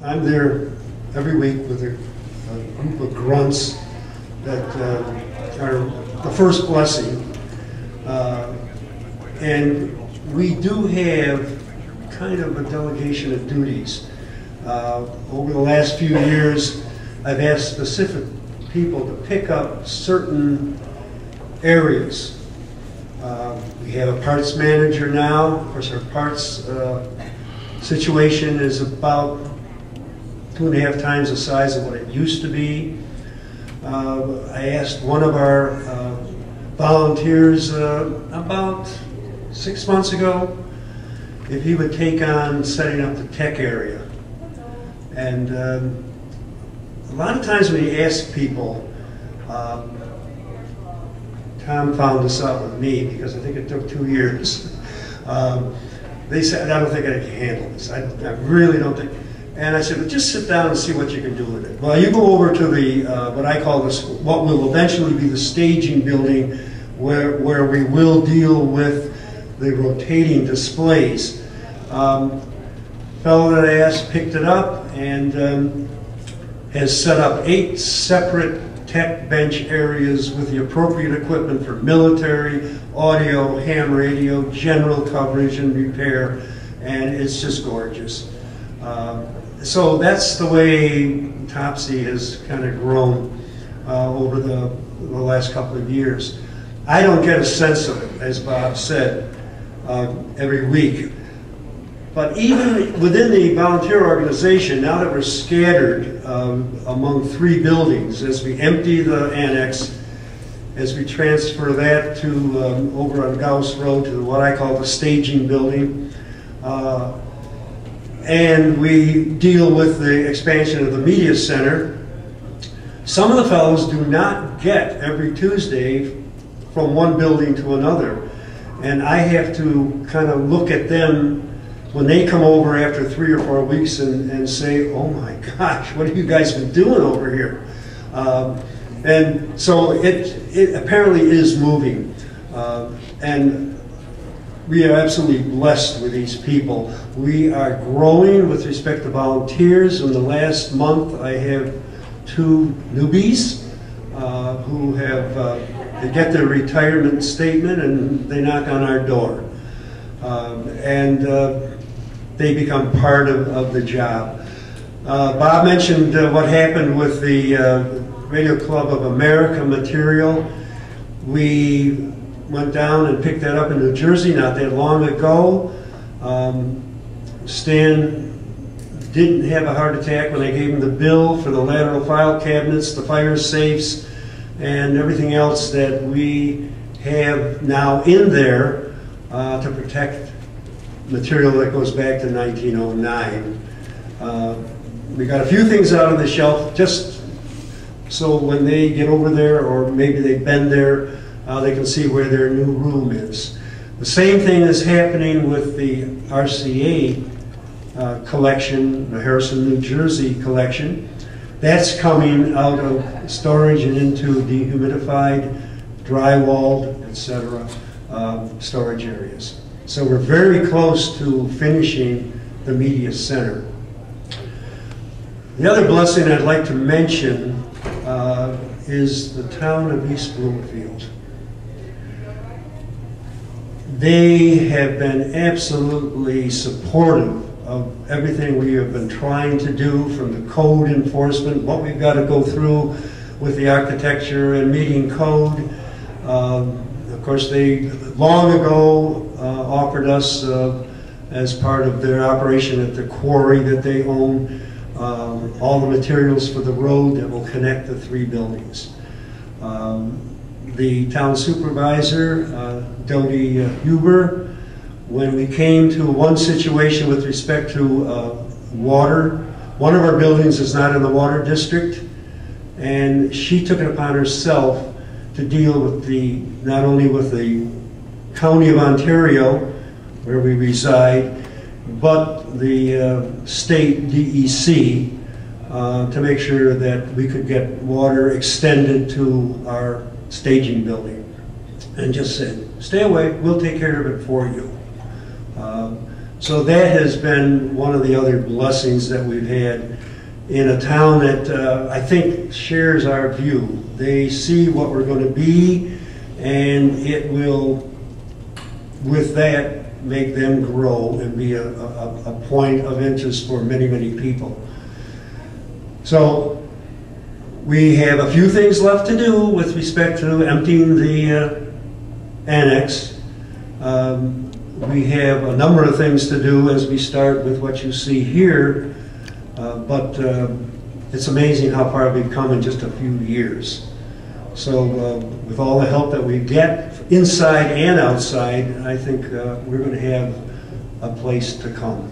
I'm there every week with a group of grunts that are the first blessing. And we do have kind of a delegation of duties. Over the last few years, I've asked specific people to pick up certain areas. We have a parts manager now. Of course, our parts situation is about 2.5 times the size of what it used to be. I asked one of our volunteers about 6 months ago if he would take on setting up the tech area. And a lot of times when you ask people, Tom found this out with me because I think it took 2 years. They said, I don't think I can handle this. I really don't think. And I said, well, just sit down and see what you can do with it. Well, you go over to the, what I call this, what will eventually be the staging building where we will deal with the rotating displays. Fellow that I asked picked it up and has set up 8 separate tech bench areas with the appropriate equipment for military, audio, ham radio, general coverage and repair, and it's just gorgeous. So that's the way Topsy has kind of grown over the last couple of years. I don't get a sense of it, as Bob said, every week. But even within the volunteer organization, now that we're scattered among 3 buildings, as we empty the annex, as we transfer that to over on Gauss Road to what I call the staging building, and we deal with the expansion of the media center, some of the fellows do not get every Tuesday from one building to another. And I have to kind of look at them when they come over after 3 or 4 weeks and say, oh my gosh, what have you guys been doing over here? And so it apparently is moving. And we are absolutely blessed with these people. We are growing with respect to volunteers. In the last month, I have 2 newbies who have, they get their retirement statement and they knock on our door. They become part of the job. Bob mentioned what happened with the Radio Club of America material. We went down and picked that up in New Jersey not that long ago. Stan didn't have a heart attack when I gave him the bill for the lateral file cabinets, the fire safes, and everything else that we have now in there to protect material that goes back to 1909. We got a few things out of the shelf just so when they get over there, or maybe they've been there, they can see where their new room is. The same thing is happening with the RCA collection, the Harrison, New Jersey collection. That's coming out of storage and into dehumidified, drywalled, etc. Storage areas. So we're very close to finishing the media center. The other blessing I'd like to mention is the town of East Bloomfield. They have been absolutely supportive of everything we have been trying to do, from the code enforcement, what we've got to go through with the architecture and meeting code. Of course, they long ago offered us, as part of their operation at the quarry that they own, all the materials for the road that will connect the 3 buildings. The town supervisor, Dodie Huber, when we came to one situation with respect to water, one of our buildings is not in the water district, and she took it upon herself to deal with not only with the County of Ontario, where we reside, but the state DEC to make sure that we could get water extended to our staging building, and just said, stay away, we'll take care of it for you. So that has been one of the other blessings that we've had in a town that I think shares our view. They see what we're going to be, and it will, with that, make them grow and be a point of interest for many, many people. So we have a few things left to do with respect to emptying the annex. We have a number of things to do as we start with what you see here, but it's amazing how far we've come in just a few years. So with all the help that we get inside and outside, I think we're going to have a place to come.